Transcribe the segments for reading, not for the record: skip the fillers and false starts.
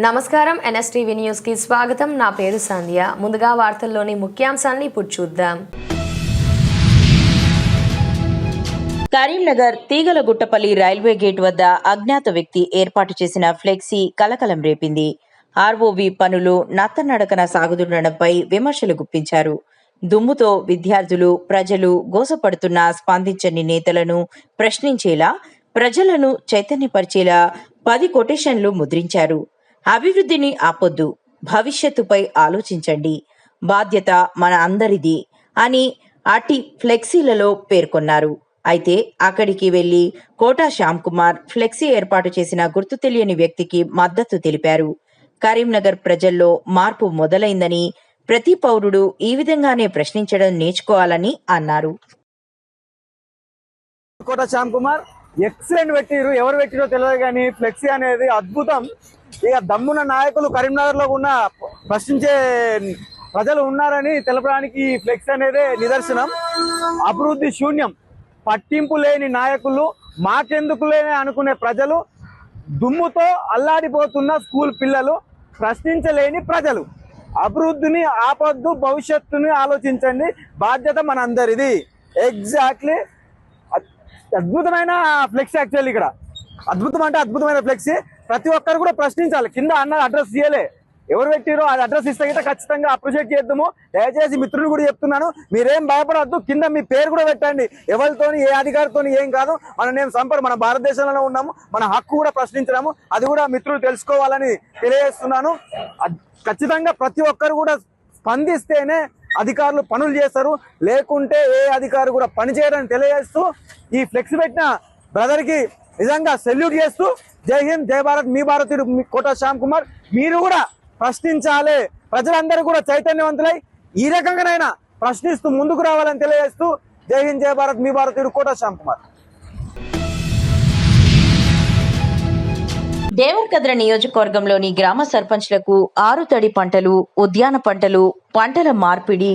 నమస్కారం NSTV news కి స్వాగతం. నా పేరు సంధ్య. ముందుగా వార్తల్లోని ముఖ్యాంశాలను ఇప్పుడు చూద్దాం. కరీంనగర్ తీగలగుట్టపల్లి రైల్వే గేట్ వద్ద అజ్ఞాత వ్యక్తి ఏర్పాటు చేసిన ఫ్లెక్సీ కలకలం రేపింది. ఆర్ఓబీ పనులు నత్తనడకన సాగుతుండడంపై విమర్శలు గుప్పించారు. దుమ్ముతో విద్యార్థులు, ప్రజలు గోసపడుతున్నా స్పందించని నేతలను ప్రశ్నించేలా, ప్రజలను చైతన్యపరిచేలా 10 కొటేషన్లు ముద్రించారు. అభివృద్ధిని ఆపొద్దు, భవిష్యత్తుపై ఆలోచించండి, బాధ్యత మన అందరిది అని అటి ఫ్లెక్సీలలో పేర్కొన్నారు. అయితే అక్కడికి వెళ్లి కోటా శ్యామ్ కుమార్ ఫ్లెక్సీ ఏర్పాటు చేసిన గుర్తు తెలియని వ్యక్తికి మద్దతు తెలిపారు. కరీంనగర్ ప్రజల్లో మార్పు మొదలైందని, ప్రతి పౌరుడు ఈ విధంగానే ప్రశ్నించడం నేర్చుకోవాలని అన్నారు. కోటా శ్యామ్ కుమార్ ఎక్సలెంట్ పెట్టిరు. ఎవరు పెట్టిరో తెలియదు కానీ ఫ్లెక్సీ అనేది అద్భుతం. ఇక దమ్మున నాయకులు కరీంనగర్ లో ఉన్న ప్రశ్నించే ప్రజలు ఉన్నారని తెలపడానికి ఈ ఫ్లెక్సీ అనేది నిదర్శనం. అభివృద్ధి శూన్యం, పట్టింపు లేని నాయకులు, మాకెందుకు లేని అనుకునే ప్రజలు, దుమ్ముతో అల్లాడిపోతున్న స్కూల్ పిల్లలు, ప్రశ్నించలేని ప్రజలు. అభివృద్ధిని ఆపొద్దు, భవిష్యత్తుని ఆలోచించండి, బాధ్యత మనందరిది. ఎగ్జాక్ట్లీ అద్భుతమైన ఫ్లెక్సీ. యాక్చువల్లీ ఇక్కడ అద్భుతం అంటే అద్భుతమైన ఫ్లెక్సీ. ప్రతి ఒక్కరు కూడా ప్రశ్నించాలి. కింద అన్న అడ్రస్ ఇయ్యలే, ఎవరు పెట్టిరో అది అడ్రస్ ఇస్తే గిట్ట ఖచ్చితంగా అప్రిషియేట్ చేద్దాము. దయచేసి మిత్రులు కూడా చెప్తున్నాను, మీరేం భయపడవద్దు, కింద మీ పేరు కూడా పెట్టండి. ఎవరితోని ఏ అధికారితోని ఏం కాదు, మన భారతదేశంలోనే ఉన్నాము, మన హక్కు కూడా ప్రశ్నించడము, అది కూడా మిత్రులు తెలుసుకోవాలని తెలియజేస్తున్నాను. ఖచ్చితంగా ప్రతి ఒక్కరు కూడా స్పందిస్తేనే అధికారులు పనులు చేస్తారు, లేకుంటే ఏ అధికారు కూడా పని చేయడానికి తెలియజేస్తూ ఈ ఫ్లెక్స్ పెట్టిన బ్రదర్కి నిజంగా సెల్యూట్ చేస్తూ, జై హింద్, జై భారత్, మీ భారతీయుడు కోటా శ్యామ్ కుమార్. మీరు కూడా ప్రశ్నించాలి, ప్రజలందరూ కూడా చైతన్యవంతులై ఈ రకంగానైనా ప్రశ్నిస్తూ ముందుకు రావాలని తెలియజేస్తూ, జై హింద్, జై భారత్, మీ భారతీయుడు కోటా శ్యామ్ కుమార్. దేవరకద్ర నియోజకవర్గంలోని గ్రామ సర్పంచ్లకు ఆరుతడి పంటలు, ఉద్యాన పంటలు, పంటల మార్పిడి,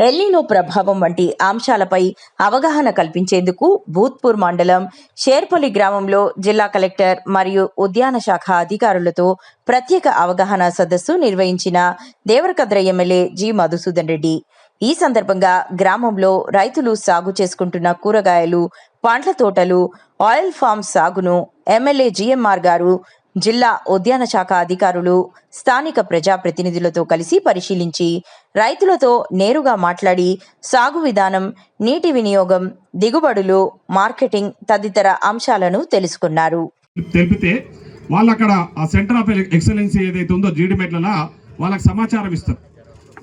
ఎల్నినో ప్రభావం వంటి అంశాలపై అవగాహన కల్పించేందుకు భూత్పూర్ మండలం షేర్పల్లి గ్రామంలో జిల్లా కలెక్టర్ మరియు ఉద్యాన శాఖ అధికారులతో ప్రత్యేక అవగాహన సదస్సు నిర్వహించిన దేవరకద్ర ఎమ్మెల్యే జి మధుసూదన్ రెడ్డి. ఈ సందర్భంగా గ్రామంలో రైతులు సాగు చేసుకుంటున్న కూరగాయలు, పండ్ల తోటలు, ఆయిల్ ఫామ్ సాగును ఎమ్మెల్యే జిఎంఆర్ గారు, జిల్లా ఉద్యాన శాఖ అధికారులు, స్థానిక ప్రజాప్రతినిధులతో కలిసి పరిశీలించి రైతులతో నేరుగా మాట్లాడి సాగు విధానం, నీటి వినియోగం, దిగుబడులు, మార్కెటింగ్ తదితర అంశాలను తెలుసుకున్నారు. తెలిపితే వాళ్ళు అక్కడ ఆ సెంటర్ ఆఫ్ ఎక్సలెన్సీ ఏదైతే ఉందో జీడిమెట్లలో వాళ్ళకి సమాచారం ఇస్తారు.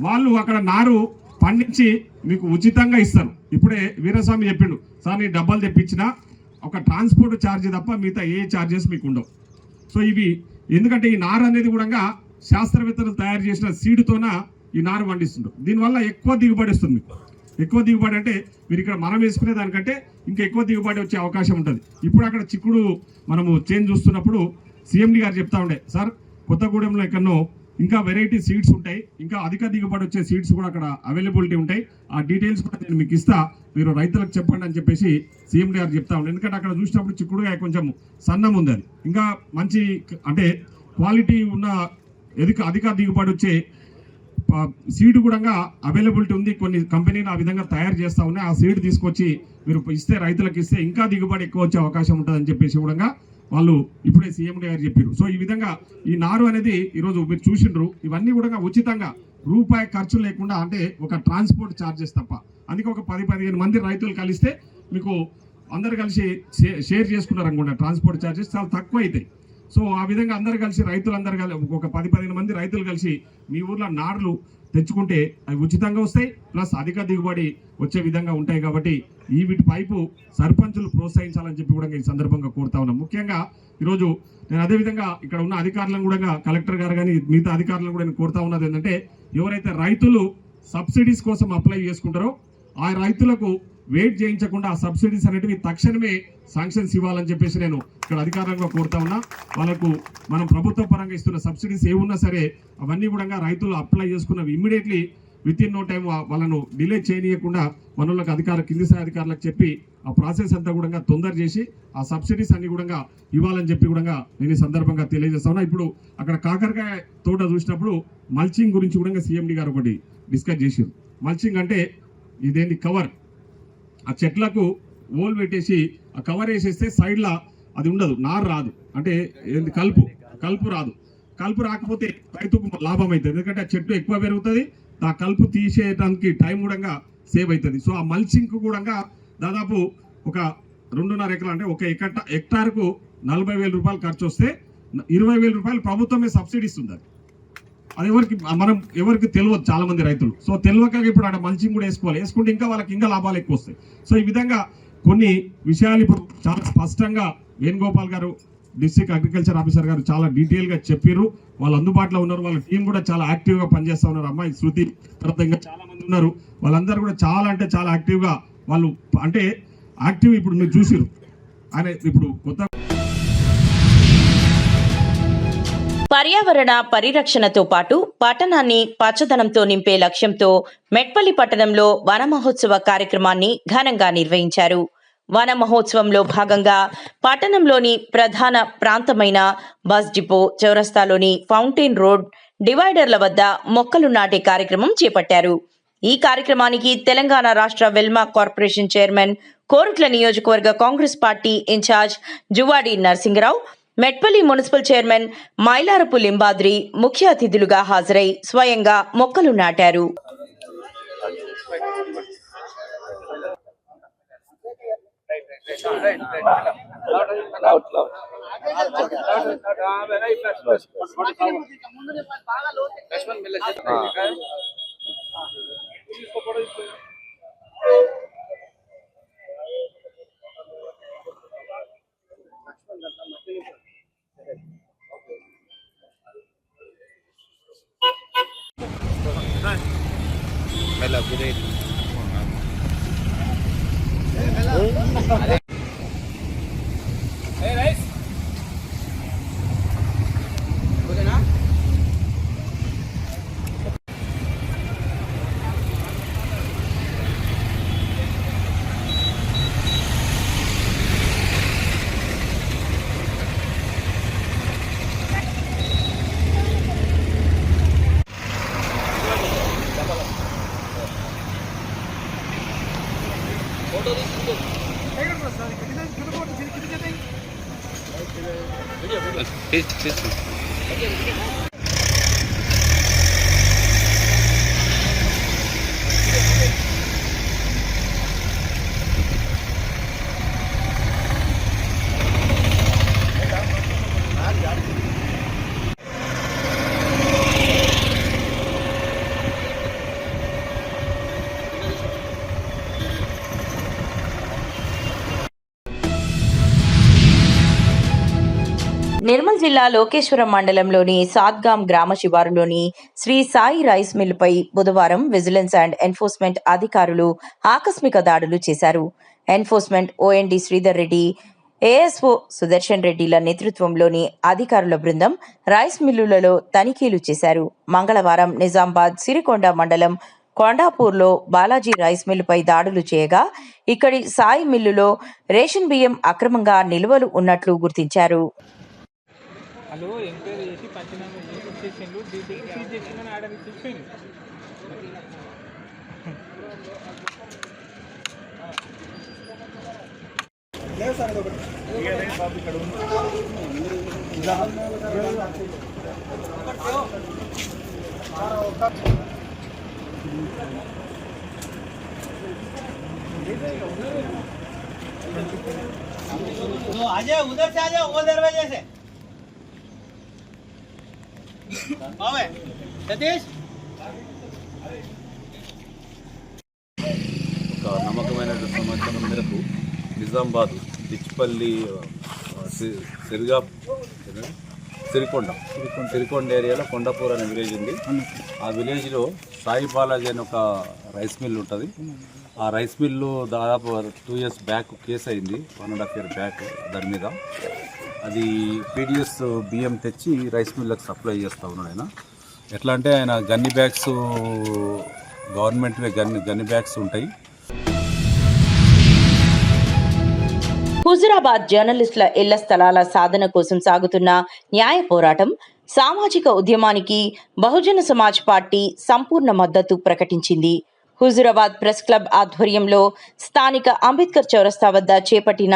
వాళ్ళు అక్కడ నారు పండించి మీకు ఉచితంగా ఇస్తారు. ఇప్పుడే వీరస్వామి చెప్పిండు, సార్ నీ డబ్బాలు తెప్పించిన ఒక ట్రాన్స్పోర్ట్ ఛార్జ్ తప్ప మిగతా ఏ ఛార్జెస్ మీకు ఉండవు. సో ఇవి ఎందుకంటే ఈ నారు అనేది కూడా శాస్త్రవేత్తలు తయారు చేసిన సీడ్తోన ఈ నారు పండిస్తుంటారు. దీనివల్ల ఎక్కువ దిగుబడి వస్తుంది. ఎక్కువ దిగుబడి అంటే మీరు ఇక్కడ మనం వేసుకునే దానికంటే ఇంకా ఎక్కువ దిగుబడి వచ్చే అవకాశం ఉంటుంది. ఇప్పుడు అక్కడ చిక్కుడు మనము చేంజ్ చూస్తున్నప్పుడు సిఎండి గారు చెప్తా ఉండే, సార్ కొత్తగూడెంలో ఎక్కడనో ఇంకా వెరైటీ సీడ్స్ ఉంటాయి, ఇంకా అధిక దిగుబడి వచ్చే సీడ్స్ కూడా అక్కడ అవైలబిలిటీ ఉంటాయి, ఆ డీటెయిల్స్ కూడా నేను మీకు ఇస్తా, మీరు రైతులకు చెప్పండి అని చెప్పేసి సీఎం గారు చెప్తా ఉండే. ఎందుకంటే అక్కడ చూసినప్పుడు చిక్కుడుగా కొంచెం సన్నం ఉంది, అది ఇంకా మంచి అంటే క్వాలిటీ ఉన్న అధిక దిగుబడి వచ్చే సీడ్ కూడా అవైలబిలిటీ ఉంది. కొన్ని కంపెనీలు ఆ విధంగా తయారు చేస్తూ ఉన్నాయి. ఆ సీడ్ తీసుకొచ్చి మీరు ఇస్తే, రైతులకు ఇస్తే ఇంకా దిగుబడి ఎక్కువ వచ్చే అవకాశం ఉంటుందని చెప్పేసి కూడా వాళ్ళు ఇప్పుడే సీఎం గారు చెప్పారు. సో ఈ విధంగా ఈ నారు అనేది ఈరోజు మీరు చూసిండ్రు, ఇవన్నీ కూడా ఉచితంగా, రూపాయి ఖర్చు లేకుండా, అంటే ఒక ట్రాన్స్పోర్ట్ ఛార్జెస్ తప్ప. అందుకే ఒక 10-15 మంది రైతులు కలిస్తే మీకు అందరు కలిసి షేర్ చేసుకున్నారు అనుకుంటా, ట్రాన్స్పోర్ట్ ఛార్జెస్ చాలా తక్కువ అవుతాయి. సో ఆ విధంగా అందరు కలిసి రైతులందరూ ఒక 10-15 మంది రైతులు కలిసి మీ ఊర్లో నార్లు తెచ్చుకుంటే అవి ఉచితంగా వస్తాయి, ప్లస్ అధిక దిగుబడి వచ్చే విధంగా ఉంటాయి. కాబట్టి ఈ వీటి పైపు సర్పంచులు ప్రోత్సహించాలని చెప్పి కూడా ఈ సందర్భంగా కోరుతా ఉన్నాం. ముఖ్యంగా ఈరోజు నేను అదేవిధంగా ఇక్కడ ఉన్న అధికారులను కూడా, కలెక్టర్ గారు కానీ మిగతా అధికారులను కూడా నేను కోరుతా ఉన్నది ఏంటంటే, ఎవరైతే రైతులు సబ్సిడీస్ కోసం అప్లై చేసుకుంటారో ఆ రైతులకు వెయిట్ చేయించకుండా ఆ సబ్సిడీస్ అనేటివి తక్షణమే శాంక్షన్స్ ఇవ్వాలని చెప్పేసి నేను ఇక్కడ అధికారంగా కోరుతా ఉన్నా. వాళ్ళకు మనం ప్రభుత్వ పరంగా ఇస్తున్న సబ్సిడీస్ ఏమున్నా సరే అవన్నీ కూడా రైతులు అప్లై చేసుకున్నవి immediately within no time వాళ్ళను డిలే చేయనీయకుండా మనోళ్ళకి కింది స్థాయి అధికారులకు చెప్పి ఆ ప్రాసెస్ అంతా కూడా తొందర చేసి ఆ సబ్సిడీస్ అన్ని కూడా ఇవ్వాలని చెప్పి కూడా నేను ఈ సందర్భంగా తెలియజేస్తాను. ఇప్పుడు అక్కడ కాకరకాయ తోట చూసినప్పుడు మల్చింగ్ గురించి కూడా సీఎండి గారు ఒకటి డిస్కస్ చేసారు. మల్చింగ్ అంటే ఇదేంటి కవర్, ఆ చెట్లకు ఓల్ పెట్టేసి ఆ కవర్ వేసేస్తే సైడ్లా అది ఉండదు, నారు రాదు, అంటే ఏంది కలుపు రాదు. కలుపు రాకపోతే రైతుకు లాభం అవుతుంది, ఎందుకంటే ఆ చెట్టు ఎక్కువ పెరుగుతుంది, ఆ కలుపు తీసేయడానికి టైం కూడా సేవ్ అవుతుంది. సో ఆ మల్చింగ్ కూడా దాదాపు ఒక 2.5 ఎకరాలు అంటే ఒక హెక్టార్కు 40,000 రూపాయలు ఖర్చు వస్తే 20,000 రూపాయలు ప్రభుత్వమే సబ్సిడీ ఇస్తుంది. అది ఎవరికి తెలియదు చాలా మంది రైతులు. సో తెలియక ఇప్పుడు ఆడ మల్చింగ్ కూడా వేసుకుంటే ఇంకా వాళ్ళకి ఇంకా లాభాలు ఎక్కువ వస్తాయి. సో ఈ విధంగా కొన్ని విషయాలు ఇప్పుడు చాలా స్పష్టంగా వేణుగోపాల్ గారు డిస్ట్రిక్ట్ అగ్రికల్చర్ ఆఫీసర్ గారు చాలా డీటెయిల్గా చెప్పారు. వాళ్ళు అందుబాటులో ఉన్నారు, వాళ్ళ టీం కూడా చాలా యాక్టివ్గా పనిచేస్తూ ఉన్నారు. అమ్మాయి శృతి తర్వాత ఇంకా చాలా మంది ఉన్నారు, వాళ్ళందరూ కూడా చాలా అంటే చాలా యాక్టివ్గా వాళ్ళు అంటే యాక్టివ్ ఇప్పుడు మీరు చూసిరు. ఆయన ఇప్పుడు కొత్త పర్యావరణ పరిరక్షణతో పాటు పట్టణాన్ని పచ్చదనంతో నింపే లక్ష్యంతో మెట్పల్లి పట్టణంలో వన మహోత్సవ కార్యక్రమాన్ని ఘనంగా నిర్వహించారు. వన మహోత్సవంలో భాగంగా పట్టణంలోని ప్రధాన ప్రాంతమైన బస్ డిపో, చౌరస్తాలోని ఫౌంటైన్ రోడ్, డివైడర్ల వద్ద మొక్కలు నాటే కార్యక్రమం చేపట్టారు. ఈ కార్యక్రమానికి తెలంగాణ రాష్ట్ర వెల్మా కార్పొరేషన్ చైర్మన్, కోరుట్ల నియోజకవర్గ Congress party incharge Juvadi Narasingarao, Metpalli municipal chairman Mylarapu Limbadri ముఖ్య అతిథులుగా హాజరై స్వయంగా మొక్కలు నాటారు. నిర్మల్ జిల్లా లోకేశ్వరం మండలంలోని సాత్గాం గ్రామ శివారులోని శ్రీ సాయి రైస్ మిల్లుపై బుధవారం విజిలెన్స్ అండ్ ఎన్ఫోర్స్మెంట్ అధికారులు ఆకస్మిక దాడులు చేశారు. ఎన్ఫోర్స్మెంట్ ఓఎన్డి శ్రీధర్ రెడ్డి, ఏఎస్ఓ సుదర్శన్ రెడ్డిల నేతృత్వంలోని అధికారుల బృందం రైస్ మిల్లులలో తనిఖీలు చేశారు. మంగళవారం నిజామాబాద్ సిరికొండ మండలం కొండాపూర్లో బాలాజీ రైస్ మిల్లుపై దాడులు చేయగా ఇక్కడి సాయి మిల్లులో రేషన్ బియ్యం అక్రమంగా నిల్వలు ఉన్నట్లు గుర్తించారు. హలో ఎంక్వైరీ చేసి పంచనామా చేసి ఇచ్చేసిండు, డీటెయిల్ సీజ్ చేసిందని ఆర్డర్ ఇచ్చేసిండు. आजा उधर से आजा, वो दरवाजे से सतीश। ఒక నమ్మకమైన సమాచారం మేరకు నిజామాబాద్ డిచ్పల్లి సిరికొండ ఏరియాలో కొండాపూర్ అనే విలేజ్ ఉంది. ఆ విలేజ్లో సాయి బాలాజీ అనే ఒక రైస్ మిల్ ఉంటుంది. ఆ రైస్ మిల్లు దాదాపు 2 years బ్యాక్ కేసు అయింది, 1.5 year బ్యాక్. దాని మీద అది పీడిఎస్ బియ్యం తెచ్చి రైస్ మిల్లకు సప్లై చేస్తూ ఉన్నాడు ఆయన. ఎట్లా అంటే ఆయన gunny bags government gunny bags ఉంటాయి. హుజురాబాద్ జర్నలిస్టుల ఇళ్ల స్థలాల సాధన కోసం సాగుతున్న న్యాయ పోరాటం సామాజిక ఉద్యమానికి బహుజన సమాజ్ పార్టీ సంపూర్ణ మద్దతు ప్రకటించింది. హుజురాబాద్ ప్రెస్ క్లబ్ ఆధ్వర్యంలో స్థానిక అంబేద్కర్ చౌరస్తా వద్ద చేపట్టిన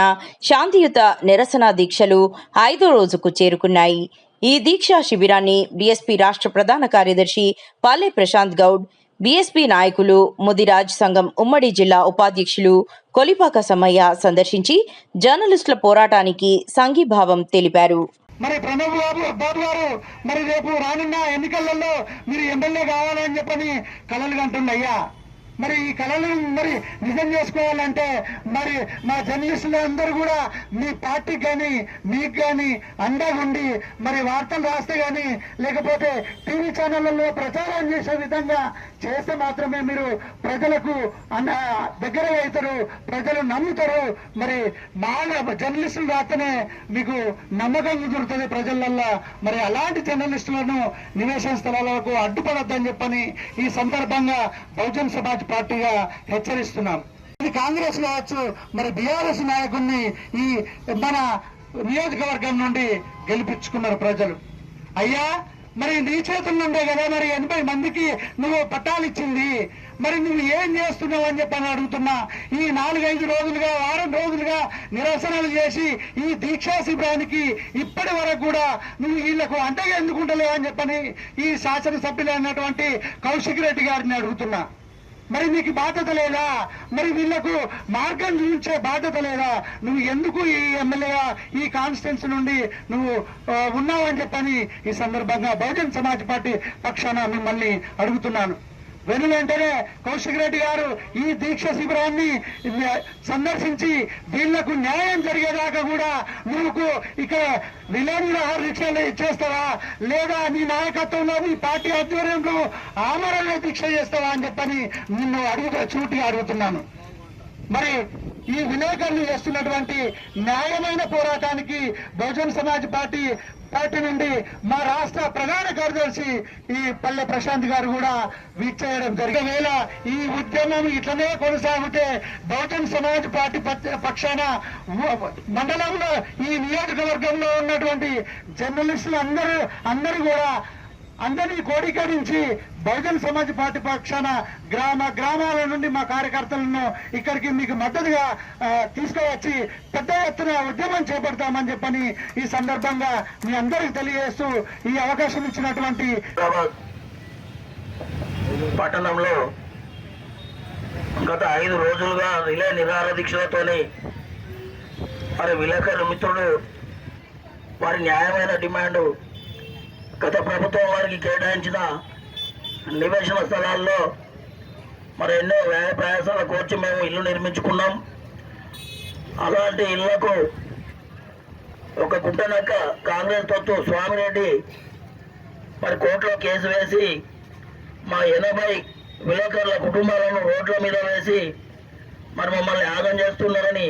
శాంతియుత నిరసన దీక్షలు 5వ రోజుకు చేరుకున్నాయి. ఈ దీక్షా శిబిరాన్ని బీఎస్పీ రాష్ట్ర ప్రధాన కార్యదర్శి పల్లె ప్రశాంత్ గౌడ్, బీఎస్పీ నాయకులు ముదిరాజ్ సంఘం ఉమ్మడి జిల్లా ఉపాధ్యక్షులు కొలిపాక సమ్మయ్య సందర్శించి జర్నలిస్టుల పోరాటానికి సంఘీభావం తెలిపారు. మరి ప్రణబ్ బాబు గారు మరి రేపు రానున్న ఎన్నికలలో మీరు ఎమ్మెల్యే కావాలని చెప్పని కలలు కంటున్నాయ్యా. మరి ఈ కళలను మరి నిజం చేసుకోవాలంటే మరి మా జర్నలిస్టులు అందరూ కూడా మీ పార్టీకి కానీ మీకు కానీ అండగా ఉండి మరి వార్తలు రాస్తే కానీ లేకపోతే టీవీ ఛానళ్లలో ప్రచారం చేసే విధంగా చేస్తే మాత్రమే మీరు ప్రజలకు దగ్గర అవుతారు, ప్రజలు నమ్ముతారు. మరి బాగా జర్నలిస్టులు రాస్తేనే మీకు నమ్మకం కుదురుతుంది ప్రజలల్లో. మరి అలాంటి జర్నలిస్టులను నివేశన స్థలాలకు అడ్డుపడొద్దని చెప్పని ఈ సందర్భంగా బహుజన్ సమాజ్ పార్టీగా హెచ్చరిస్తున్నాం. ఇది కాంగ్రెస్ కావచ్చు, మరి బీఆర్ఎస్ నాయకుడిని ఈ మన నియోజకవర్గం నుండి గెలిపించుకున్నారు ప్రజలు. అయ్యా మరి నీ చేతుల్లో ఉండే కదా మరి 80 మందికి నువ్వు పట్టాలు ఇచ్చింది, మరి నువ్వు ఏం చేస్తున్నావు అని చెప్పని అడుగుతున్నా. ఈ 4-5 రోజులుగా, వారం రోజులుగా నిరసనలు చేసి ఈ దీక్షా శిబిరానికి ఇప్పటి వరకు కూడా నువ్వు వీళ్లకు అంటగా ఎందుకుంటలేవు అని చెప్పని ఈ శాసనసభ్యులు అన్నటువంటి కౌశిక్ రెడ్డి గారిని అడుగుతున్నా. మరి నీకు బాధ్యత లేదా? మరి వీళ్లకు మార్గం చూపించే బాధ్యత లేదా? నువ్వు ఎందుకు ఈ ఎమ్మెల్యేగా ఈ కాన్స్టిట్యున్సీ నుండి నువ్వు ఉన్నావని చెప్పని ఈ సందర్భంగా బహుజన్ సమాజ్ పార్టీ పక్షాన మిమ్మల్ని అడుగుతున్నాను. వెనువెంటనే కౌశిక్ రెడ్డి గారు ఈ దీక్ష శిబిరాన్ని సందర్శించి వీళ్లకు న్యాయం జరిగేదాకా కూడా నువ్వు ఇక్కడ విలేనిరహార దీక్షలు చేస్తావా, లేదా నీ నాయకత్వంలో నీ పార్టీ ఆధ్వర్యంలో ఆమరణ దీక్ష చేస్తావా అని చెప్పని నిన్ను చూటిగా అడుగుతున్నాను. మరి ఈ విలేకరులు చేస్తున్నటువంటి న్యాయమైన పోరాటానికి బహుజన్ సమాజ్ పార్టీ నుండి మా రాష్ట్ర ప్రధాన కార్యదర్శి ఈ పల్లె ప్రశాంత్ గారు కూడా వీక్షేయడం జరిగిన వేళ ఈ ఉద్యమం ఇట్లనే కొనసాగితే బహుజన్ సమాజ్ పార్టీ పక్షాన మండలంలో ఈ నియోజకవర్గంలో ఉన్నటువంటి జర్నలిస్టులు అందరూ కూడా అందరినీ కోడీకరించి బహుజన్ సమాజ్ పార్టీ పక్షాన గ్రామాల నుండి మా కార్యకర్తలను ఇక్కడికి మీకు మద్దతుగా తీసుకువచ్చి పెద్ద ఎత్తున ఉద్యమం చేపడతామని చెప్పని ఈ సందర్భంగా మీ అందరికి తెలియజేస్తూ ఈ అవకాశం ఇచ్చినటువంటి పట్టణంలో గత 5 రోజులుగా రిలే నిరాహార దీక్షలతోని మరి విలేకరుల మిత్రులు వారి న్యాయమైన డిమాండ్ గత ప్రభుత్వం వారికి కేటాయించిన నివేశన స్థలాల్లో మరి ఎన్నో వ్యయ ప్రయాసాల కోర్చి మేము ఇల్లు నిర్మించుకున్నాం. అలాంటి ఇళ్లకు ఒక గుంటనక్క కాంగ్రెస్ తొత్తు స్వామిరెడ్డి మరి కోర్టులో కేసు వేసి మా 80 విలేకరుల కుటుంబాలను రోడ్ల మీద వేసి మరి మమ్మల్ని ఆగం చేస్తున్నారని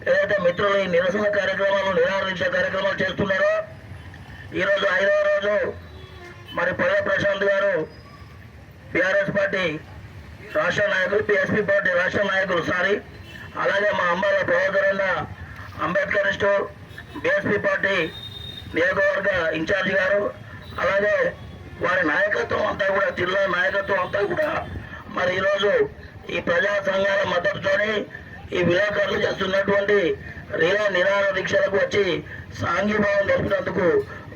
ఏదైతే మిత్రులు ఈ నిరసన కార్యక్రమాలు నిరాహార దీక్ష కార్యక్రమాలు చేస్తున్నారో ఈరోజు 5వ రోజు మరి పల్లె ప్రశాంత్ గారు బీఆర్ఎస్ పార్టీ రాష్ట్ర నాయకులు, బీఎస్పీ పార్టీ రాష్ట్ర నాయకులు అలాగే మా అంబాల ప్రవర్తన అంబేద్కరిస్టు బీఎస్పీ పార్టీ నియోజకవర్గ ఇన్ఛార్జి గారు, అలాగే వారి నాయకత్వం అంతా కూడా, జిల్లా నాయకత్వం అంతా కూడా మరి ఈరోజు ఈ ప్రజా సంఘాల మద్దతుతోని ఈ విలేకరులు చేస్తున్నటువంటి రిలే నిరాహార దీక్షలకు వచ్చి సాంఘీభావం తెలిపినందుకు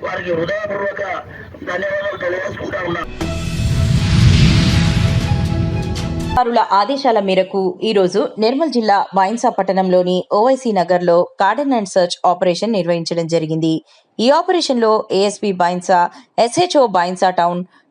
వారికి హృదయపూర్వక ధన్యవాదాలు తెలియజేసుకుంటా ఉన్నాం. అధికారుల ఆదేశాల మేరకు ఈరోజు నిర్మల్ జిల్లా బైన్సా పట్టణంలోని ఓవైసీ నగర్లో కార్డన్ అండ్ సర్చ్ ఆపరేషన్ నిర్వహించడం జరిగింది. ఈ ఆపరేషన్లో ASP Bhainsa, SHO Bhainsa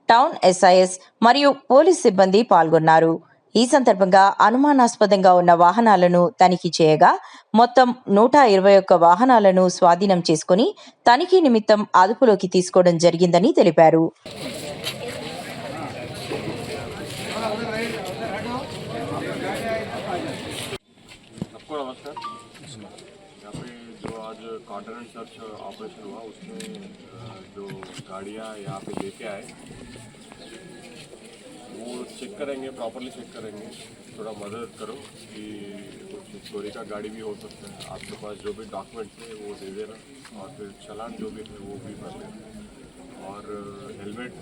town SIS మరియు పోలీస్ సిబ్బంది పాల్గొన్నారు. ఈ సందర్భంగా అనుమానాస్పదంగా ఉన్న వాహనాలను తనిఖీ చేయగా మొత్తం 121 వాహనాలను స్వాధీనం చేసుకుని తనిఖీ నిమిత్తం అదుపులోకి తీసుకోవడం జరిగిందని తెలిపారు. कार्डन एंड सर्च ऑपरेशन हुआ उसमें जो गाड़ियाँ यहाँ पे लेके आए वो चेक करेंगे, प्रॉपरली चेक करेंगे। थोड़ा मदद करो कि कुछ चोरी का गाड़ी भी हो सकता है, आपके पास जो भी डॉक्यूमेंट है वो दे देना, और फिर चालान जो भी है वो भी भर लेना, और हेलमेट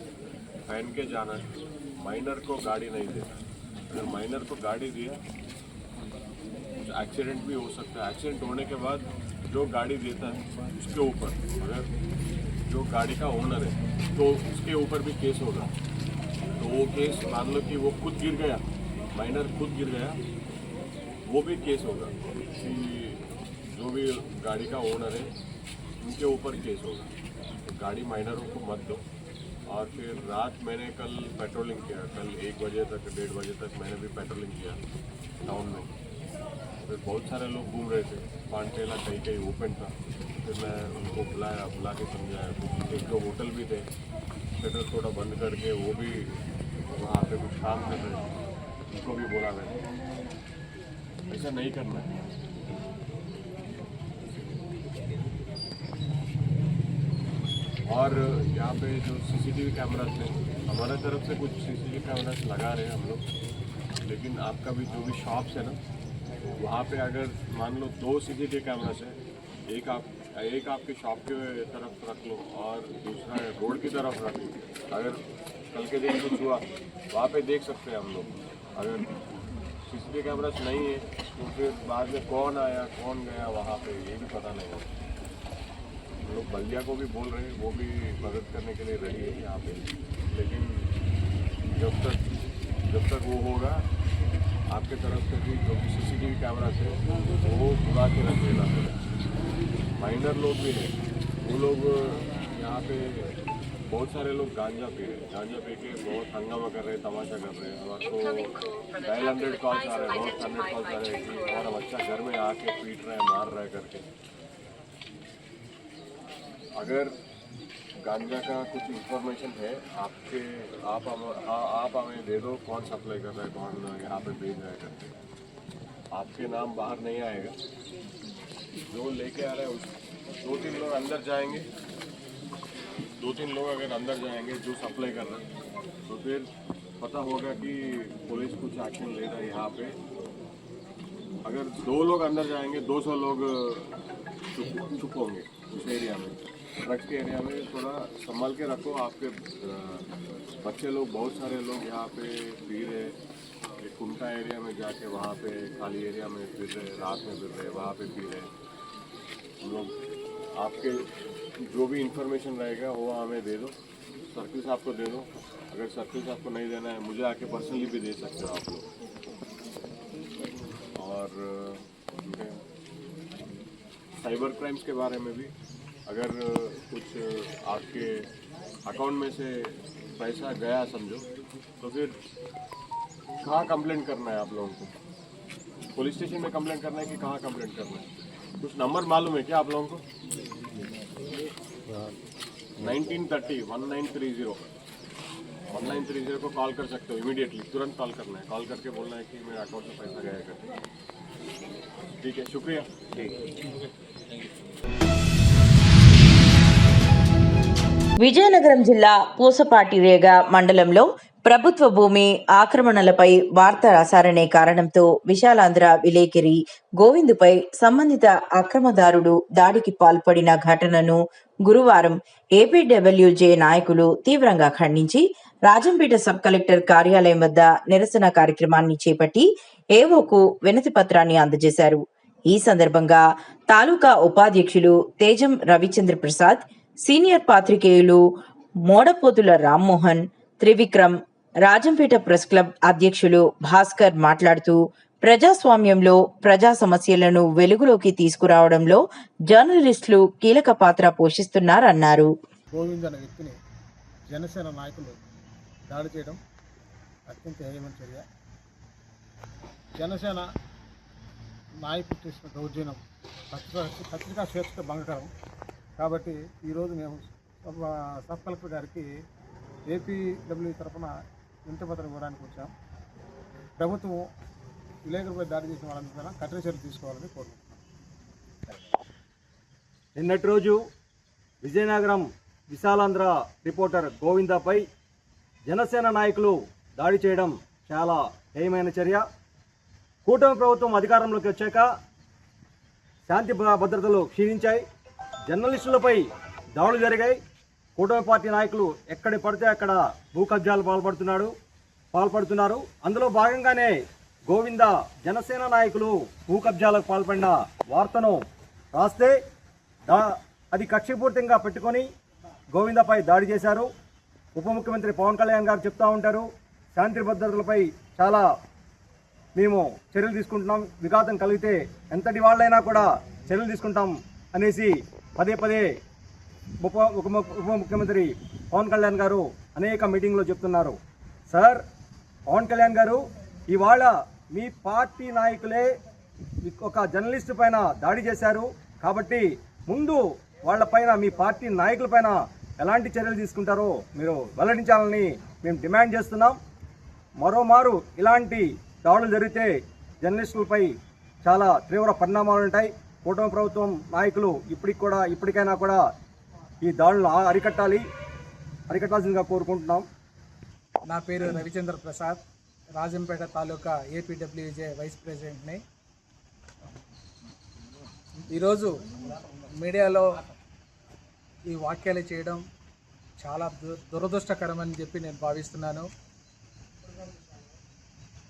पहन के जाना है। माइनर को गाड़ी नहीं देना, अगर माइनर को गाड़ी दिया कुछ एक्सीडेंट भी हो सकता है। एक्सीडेंट होने के बाद जो गाड़ी देता है उसके ऊपर, अगर जो गाड़ी का ओनर है तो उसके ऊपर भी केस होगा। तो वो केस मान लो कि वो खुद गिर गया, माइनर खुद गिर गया, वो भी केस होगा कि जो भी गाड़ी का ओनर है उनके ऊपर केस होगा। तो गाड़ी माइनरों को मत दो। और फिर रात मैंने कल पेट्रोलिंग किया, कल 1 बजे तक 1:30 बजे तक मैंने भी पेट्रोलिंग किया टाउन में। फिर बहुत सारे लोग घूम रहे थे, पानटेला कहीं कहीं ओपन था। फिर मैं उनको बुला के समझाया। एक दो होटल भी थे, शटर थोड़ा बंद करके वो भी वहाँ पे कुछ काम कर रहे थे, उनको भी बोला मैंने ऐसा नहीं करना है। और यहाँ पे जो सीसीटीवी कैमरास है, हमारे तरफ से कुछ सीसीटीवी कैमरास लगा रहे हैं हम लोग, लेकिन आपका भी जो भी शॉप्स है ना, वहाँ पे अगर मान लो 2 सीसीटीवी कैमरास है, एक आपके शॉप के तरफ रख लो और दूसरा रोड की तरफ रख लो। अगर कल के दिन कुछ हुआ वहाँ पे देख सकते हैं हम लोग। अगर सीसीटीवी कैमरास नहीं है तो फिर बाद में कौन आया कौन गया वहाँ पे ये भी पता नहीं होता। हम लोग बल्दिया को भी बोल रहे हैं, वो भी मदद करने के लिए रेडी है यहाँ पे, लेकिन जब तक वो होगा आपके तरफ से भी जो भी सीसीटीवी कैमरास है वो बुला के रख देना पड़ेगा। माइनर लोग भी हैं, वो लोग यहाँ पे बहुत सारे लोग गांजा पी रहे हैं, गांजा पी के बहुत हंगामा कर रहे हैं, तमाशा कर रहे हैं। हमारे को डायल 100 कॉल्स आ रहे हैं, बहुत 100 कॉल्स आ रहे हैं कि हमारा बच्चा घर में आके पीट रहा है, मार रहा है करके। अगर गांजा का कुछ इंफॉर्मेशन है आप हमें दे दो, कौन सप्लाई कर रहा है, कौन यहाँ पे भेज रहा है करके। आपके नाम बाहर नहीं आएगा, जो लेके आ रहा है उस 2-3 लोग अंदर जाएंगे, 2-3 लोग अगर अंदर जाएंगे जो सप्लाई कर रहे हैं, तो फिर पता होगा कि पुलिस कुछ एक्शन ले रहा है यहाँ पे। अगर 2 लोग अंदर जाएंगे, 200 लोग चुप होंगे उस एरिया में। ड्रग्स के एरिया में थोड़ा संभाल के रखो। आपके बच्चे लोग बहुत सारे लोग यहाँ पे पी रहे, कुंटा एरिया में जाके वहाँ पे खाली एरिया में फिर रहे, रात में फिर रहे, वहाँ पे पी रहे। हम लोग आपके जो भी इंफॉर्मेशन रहेगा वो हमें दे दो, सर्किल साहब को दे दो। अगर सर्किल साहब को नहीं देना है, मुझे आके पर्सनली भी दे सकते हो आप लोग। और साइबर क्राइम्स के बारे में भी अगर कुछ आपके अकाउंट में से पैसा गया समझो, तो फिर कहाँ कंप्लेंट करना है आप लोगों को? पुलिस स्टेशन में कंप्लेंट करना है कि कहाँ कंप्लेंट करना है? कुछ नंबर मालूम है क्या आप लोगों को? 1930 को कॉल कर सकते हो इमीडिएटली, तुरंत कॉल करना है। कॉल करके बोलना है कि मेरे अकाउंट में पैसा गया करके। ठीक है, शुक्रिया। విజయనగరం జిల్లా పూసపాటిరేగ మండలంలో ప్రభుత్వ భూమి ఆక్రమణలపై వార్త రాశారనే కారణంతో విశాలాంధ్ర విలేకరి గోవిందుపై సంబంధిత అక్రమదారుడు దాడికి పాల్పడిన ఘటనను గురువారం ఏపీడబ్ల్యూజే నాయకులు తీవ్రంగా ఖండించి రాజంపేట సబ్ కలెక్టర్ కార్యాలయం వద్ద నిరసన కార్యక్రమాన్ని చేపట్టి ఏవోకు వినతి పత్రాన్ని అందజేశారు. ఈ సందర్భంగా తాలూకా ఉపాధ్యక్షులు తేజం రవిచంద్ర ప్రసాద్, సీనియర్ పాత్రికేయులు మోడపోతుల రామ్మోహన్, త్రివిక్రమ్, రాజంపేట ప్రెస్ క్లబ్ అధ్యక్షులు భాస్కర్ మాట్లాడుతూ ప్రజాస్వామ్యంలో ప్రజా సమస్యలను వెలుగులోకి తీసుకురావడంలో జర్నలిస్టులు కీలక పాత్ర పోషిస్తున్నారన్నారు. గోవింద్ అనే వ్యక్తిని జనసేన నాయకులు దాడి చేయడం అత్యంత హేయమైన చర్య. జనసేన నాయకులు చేసిన దౌర్జన్యం పత్రికా స్వేచ్ఛకు భంగకరం. కాబట్టి ఈరోజు మేము సబ్ కలెక్టర్ గారికి ఏపీడబ్ల్యూ తరఫున వినతి పత్రం ఇవ్వడానికి వచ్చాం. ప్రభుత్వం విలేకరులపై దాడి చేసిన వాళ్ళందరిపైన కఠిన చర్యలు తీసుకోవాలని కోరుకుంటున్నాం. నిన్నటి రోజు విజయనగరం విశాలాంధ్ర రిపోర్టర్ గోవిందపై జనసేన నాయకులు దాడి చేయడం చాలా హేయమైన చర్య. కూటమి ప్రభుత్వం అధికారంలోకి వచ్చాక శాంతి భద్రతలు క్షీణించాయి, జర్నలిస్టులపై దాడులు జరిగాయి. కూటమి పార్టీ నాయకులు ఎక్కడ పడితే అక్కడ భూ కబ్జాలు పాల్పడుతున్నారు. అందులో భాగంగానే గోవింద జనసేన నాయకులు భూ కబ్జాలకు పాల్పడిన వార్తను రాస్తే అది కక్షపూర్తంగా పెట్టుకొని గోవిందపై దాడి చేశారు. ఉప ముఖ్యమంత్రి పవన్ కళ్యాణ్ గారు చెప్తూ ఉంటారు, శాంతి భద్రతలపై చాలా మేము చర్యలు తీసుకుంటున్నాం, విఘాతం కలిగితే ఎంతటి వాళ్ళైనా కూడా చర్యలు తీసుకుంటాం అనేసి పదే పదే ఉప ముఖ్యమంత్రి పవన్ కళ్యాణ్ గారు అనేక మీటింగ్లో చెప్తున్నారు. సార్, పవన్ కళ్యాణ్ గారు, ఇవాళ మీ పార్టీ నాయకులే ఒక జర్నలిస్టు పైన దాడి చేశారు కాబట్టి ముందు వాళ్ళపైన, మీ పార్టీ నాయకులపైన ఎలాంటి చర్యలు తీసుకుంటారో మీరు వెల్లడించాలని మేము డిమాండ్ చేస్తున్నాం. మరోమారు ఇలాంటి దాడులు జరిగితే జర్నలిస్టులపై చాలా తీవ్ర పరిణామాలు ఉంటాయి. కూటమి ప్రభుత్వం నాయకులు ఇప్పటికైనా కూడా ఈ దాడులను అరికట్టాల్సిందిగా కోరుకుంటున్నాం. నా పేరు రవిచంద్ర ప్రసాద్, రాజంపేట తాలూకా ఏపీడబ్ల్యూజే వైస్ ప్రెసిడెంట్ని. ఈరోజు మీడియాలో ఈ వ్యాఖ్యలు చేయడం చాలా దురదృష్టకరమని చెప్పి నేను భావిస్తున్నాను.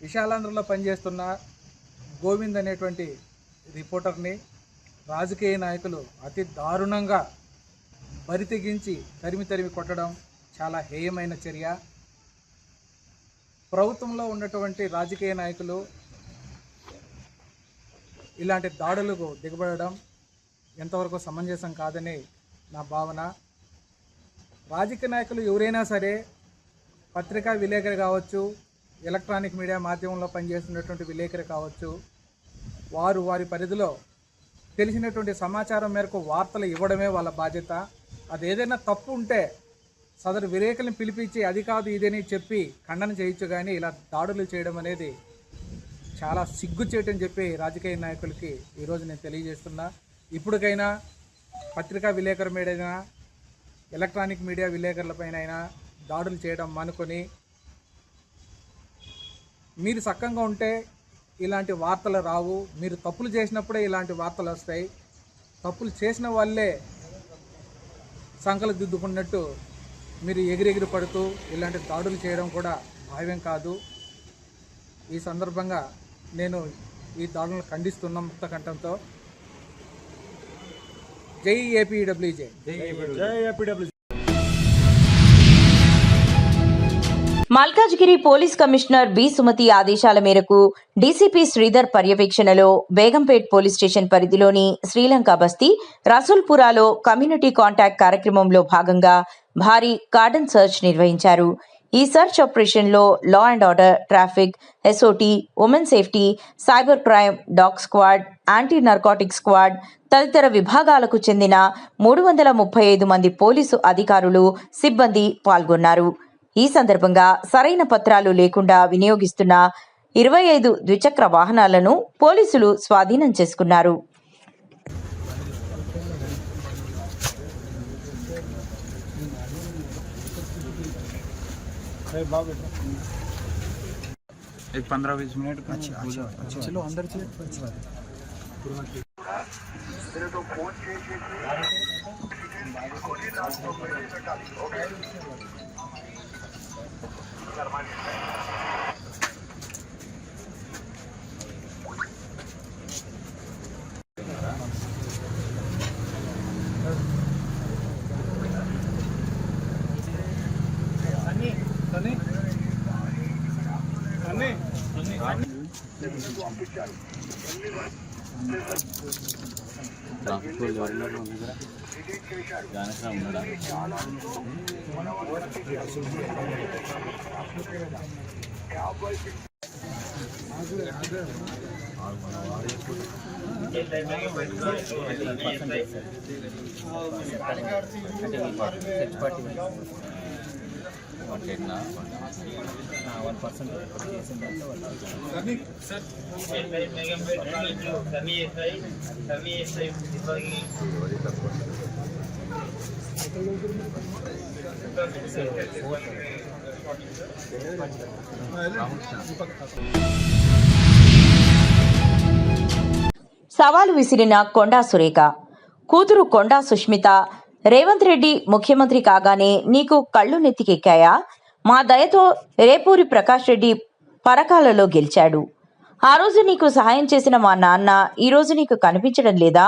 విశాలాంధ్రలో పనిచేస్తున్న గోవింద్ అనేటువంటి రిపోర్టర్ని రాజకీయ నాయకులు అతి దారుణంగా బరితెగించి తరిమి కొట్టడం చాలా హేయమైన చర్య. ప్రభుత్వంలో ఉన్నటువంటి రాజకీయ నాయకులు ఇలాంటి దాడులకు దిగబడడం ఎంతవరకు సమంజసం కాదని నా భావన. రాజకీయ నాయకులు ఎవరైనా సరే, పత్రికా విలేకరి కావచ్చు, ఎలక్ట్రానిక్ మీడియా మాధ్యమంలో పనిచేస్తున్నటువంటి విలేకరి కావచ్చు, వారి పరిధిలో తెలిసినటువంటి సమాచారం మేరకు వార్తలు ఇవ్వడమే వాళ్ళ బాధ్యత. అది ఏదైనా తప్పు ఉంటే సదరు విలేకరులను పిలిపించి అది కాదు ఇదని చెప్పి ఖండన చేయొచ్చు, కానీ ఇలా దాడులు చేయడం అనేది చాలా సిగ్గుచేటని చెప్పి రాజకీయ నాయకులకి ఈరోజు నేను తెలియజేస్తున్నా. ఇప్పటికైనా పత్రికా విలేకరు మీదైనా, ఎలక్ట్రానిక్ మీడియా విలేకరులపైన అయినా దాడులు చేయడం మానుకొని, మీరు సక్కంగా ఉంటే ఇలాంటి వార్తలు రావు. మీరు తప్పులు చేసినప్పుడే ఇలాంటి వార్తలు వస్తాయి. తప్పులు చేసిన వాళ్ళే సంకలు దిద్దుకున్నట్టు మీరు ఎగిరెగిరి పడుతూ ఇలాంటి దాడులు చేయడం కూడా భావ్యం కాదు. ఈ సందర్భంగా నేను ఈ దాడులను ఖండిస్తున్న ముక్త కంఠంతో. జై APWJ. Malkajgiri police commissioner B Sumathi ఆదేశాల మేరకు డీసీపీ శ్రీధర్ పర్యవేక్షణలో బేగంపేట్ పోలీస్ స్టేషన్ పరిధిలోని శ్రీలంక బస్తీ రసూల్పురాలో కమ్యూనిటీ కాంటాక్ట్ కార్యక్రమంలో భాగంగా భారీ కార్డన్ సర్చ్ నిర్వహించారు. ఈ సర్చ్ ఆపరేషన్లో law and order, traffic, SOT, women safety, cyber crime, dog squad, anti narcotic squad తదితర విభాగాలకు చెందిన 335 మంది పోలీసు అధికారులు, సిబ్బంది పాల్గొన్నారు. ఈ సందర్భంగా సరైన పత్రాలు లేకుండా వినియోగిస్తున్న 25 ద్విచక్ర వాహనాలను పోలీసులు స్వాధీనం చేసుకున్నారు. एक 15-20 मिनट चलो अंदर चले. సవాలు విసిరిన కొండా సురేఖ. కూతురు కొండా సుష్మిత, రేవంత్ రెడ్డి ముఖ్యమంత్రి కాగానే నీకు కళ్ళు నెత్తికెక్కాయా? మా దయతో రేపూరి ప్రకాష్ రెడ్డి పరకాలలో గెలిచాడు. ఆ రోజు నీకు సహాయం చేసిన మా నాన్న ఈరోజు నీకు కనిపించడం లేదా?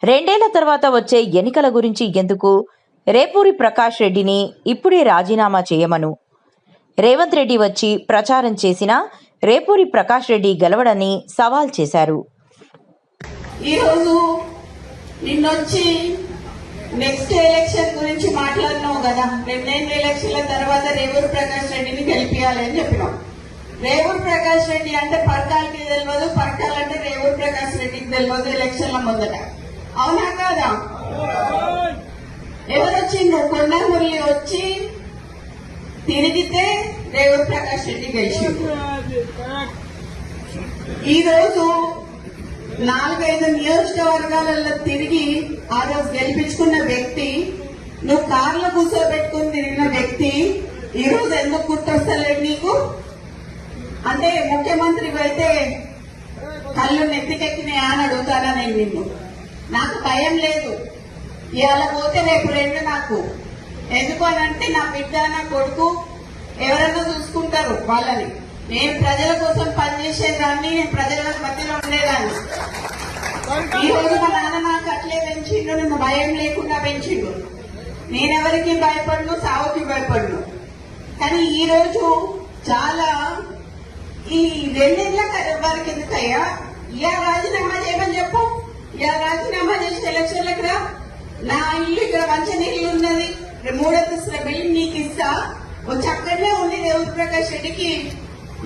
2 ఏళ్ల తర్వాత వచ్చే ఎన్నికల గురించి ఎందుకు? రేపూరి ప్రకాష్ రెడ్డిని ఇప్పుడే రాజీనామా చేయమను. రేవంత్ రెడ్డి వచ్చి ప్రచారం చేసినా రేపూరి ప్రకాష్ రెడ్డి గెలవడని సవాల్ చేశారు. ఈరోజు నిన్నొచ్చి నెక్స్ట్ ఎలక్షన్ గురించి మాట్లాడినావు కదా. 2 ఎలక్షన్ల తర్వాత రేవూరు ప్రకాష్ రెడ్డిని గెలిపియాలి అని చెప్పినాం. రేవూరు ప్రకాష్ రెడ్డి అంటే పరకాలకి తెలియదు, పరకాలు అంటే రేవూరు ప్రకాష్ రెడ్డికి తెలియదు ఎలక్షన్ల ముందట. అవునా కాదా? ఎవరొచ్చిండ్రు? కొండా మురళి వచ్చి తిరిగితే రేవూరు ప్రకాష్ రెడ్డి గెలిచిండు. ఈరోజు 4-5 నియోజకవర్గాలలో తిరిగి ఆ రోజు గెలిపించుకున్న వ్యక్తి, నువ్వు కార్లో కూర్చోబెట్టుకుని తిరిగిన వ్యక్తి ఈ రోజు ఎందుకు గుర్తొస్తలేదు నీకు? అంటే ముఖ్యమంత్రి అయితే కళ్ళు నెత్తికెక్కినాయా అని అడుగుతానా నేను నిన్ను? నాకు భయం లేదు. ఇవాళ పోతే రేపు 2 నాకు. ఎందుకు అనంటే నా బిడ్డ నా కొడుకు ఎవరన్నా చూసుకుంటారు వాళ్ళని. నేను ప్రజల కోసం పనిచేసేదాన్ని, నేను ప్రజల మధ్యలో ఉండేదాన్ని. ఈ రోజు మా నాన్న నాకు అట్లే పెంచిండు, నన్ను భయం లేకుండా పెంచిండు. నేనెవరికి భయపడను, సావుకి భయపడను. కానీ ఈ రోజు చాలా ఈ 2 ఏళ్ల వరకు ఎందుకయ్యా? ఇలా రాజీనామా చేయమని చెప్పు. ఇలా రాజీనామా చేసి ఎలక్షన్లకు రా. నా ఇల్లు ఇక్కడ మంచినీళ్ళు ఉన్నది, 3 అంతస్తుల బిల్డింగ్ నీకు ఇస్తా. వచ్చి అక్కడనే ఉండి రేవూరు ప్రకాష్ రెడ్డికి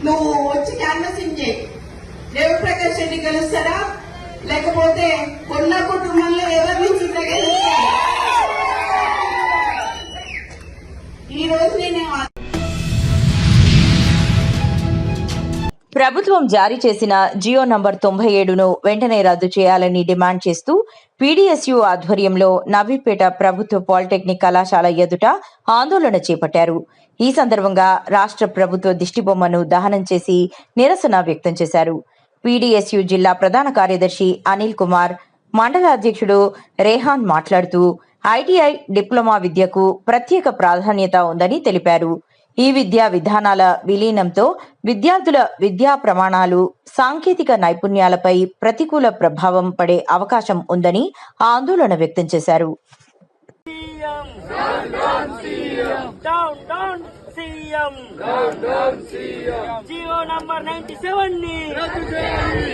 నువ్వు వచ్చి క్యాన్వసింగ్ చేయి. రేవూరు ప్రకాష్ రెడ్డి గెలుస్తారా లేకపోతే కొన్న కుటుంబంలో ఎవరి నుంచి గెలుస్తారు? ఈ రోజు నేను ప్రభుత్వం జారీ చేసిన జియో నంబర్ 97ను వెంటనే రద్దు చేయాలని డిమాండ్ చేస్తూ పీడీఎస్యూ ఆధ్వర్యంలో నవీపేట ప్రభుత్వ పాలిటెక్నిక్ కళాశాల ఎదుట ఆందోళన చేపట్టారు. ఈ సందర్భంగా రాష్ట్ర ప్రభుత్వ దిష్టిబొమ్మను దహనం చేసి నిరసన వ్యక్తం చేశారు. పీడీఎస్యూ జిల్లా ప్రధాన కార్యదర్శి అనిల్ కుమార్, మండల అధ్యక్షుడు రేహాన్ మాట్లాడుతూ ఐటీఐ డిప్లొమా విద్యకు ప్రత్యేక ప్రాధాన్యత ఉందని తెలిపారు. ఈ విద్యా విధానాల విలీనంతో విద్యార్థుల విద్యా ప్రమాణాలు, సాంకేతిక నైపుణ్యాలపై ప్రతికూల ప్రభావం పడే అవకాశం ఉందని ఆందోళన వ్యక్తం చేశారు. జియో నంబర్ 97 ని రద్దు చేయాలి.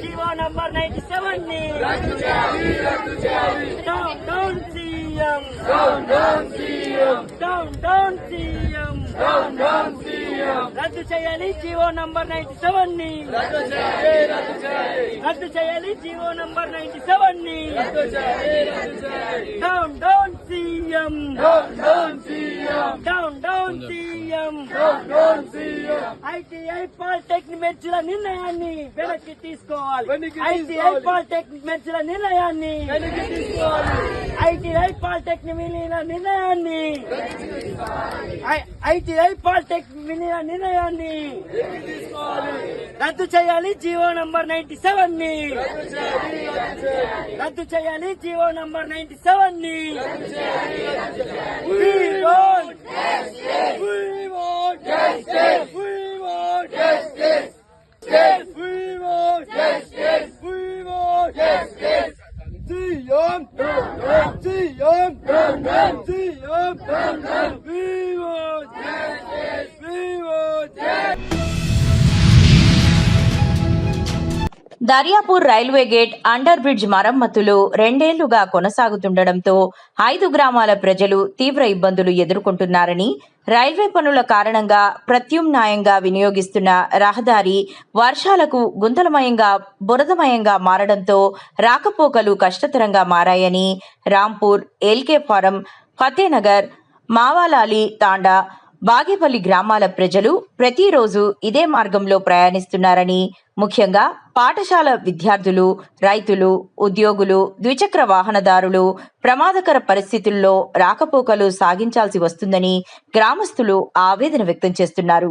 జియో నంబర్ 97 ని రద్దు చేయాలి. Down down CM, down down CM, down down CM, down down CM. రద్దు చేయాలి జియో నంబర్ 97 ని రద్దు చేయాలి. రద్దు చేయాలి. రద్దు చేయాలి జియో నంబర్ 97 ని రద్దు చేయాలి. రద్దు చేయాలి. Down down CM, down down CM, down down CM, down down CM. ITI polytechnic మెచ్చుల నిర్ణయాన్ని వెనక్కి తీసుకోవాలి. ఐటీఐ పాలిటెక్నిక్ మెచ్చుల నిర్ణయాన్ని వెనక్కి తీసుకోవాలి. ఐటీఐ పాలిటెక్నిక్ విలీన నిర్ణయాన్ని, ఐటీఐ పాలిటెక్నిక్ విలీన నిర్ణయాన్ని రద్దు చేయాలి. జియో నంబర్ 97 ని రద్దు చేయాలి. జియో నంబర్ 97 ని We want justice. We want justice. We want justice. We want justice. We want justice. Siyam, Siyam, Siyam. We want justice. We want justice. Daryapur railway gate under bridge మరమ్మతులు 2 ఏళ్లుగా కొనసాగుతుండటంతో 5 గ్రామాల ప్రజలు తీవ్ర ఇబ్బందులు ఎదుర్కొంటున్నారని, రైల్వే పనుల కారణంగా ప్రత్యామ్నాయంగా వినియోగిస్తున్న రహదారి వర్షాలకు గుంతలమయంగా, బురదమయంగా మారడంతో రాకపోకలు కష్టతరంగా మారాయని రాంపూర్, ఎల్కే ఫారం, ఫతేనగర్, మావాలాలి తాండా, బాగేపల్లి గ్రామాల ప్రజలు ప్రతిరోజు ఇదే మార్గంలో ప్రయాణిస్తున్నారని, ముఖ్యంగా పాఠశాల విద్యార్థులు, రైతులు, ఉద్యోగులు, ద్విచక్ర వాహనదారులు ప్రమాదకర పరిస్థితుల్లో రాకపోకలు సాగించాల్సి వస్తుందని గ్రామస్తులు ఆవేదన వ్యక్తం చేస్తున్నారు.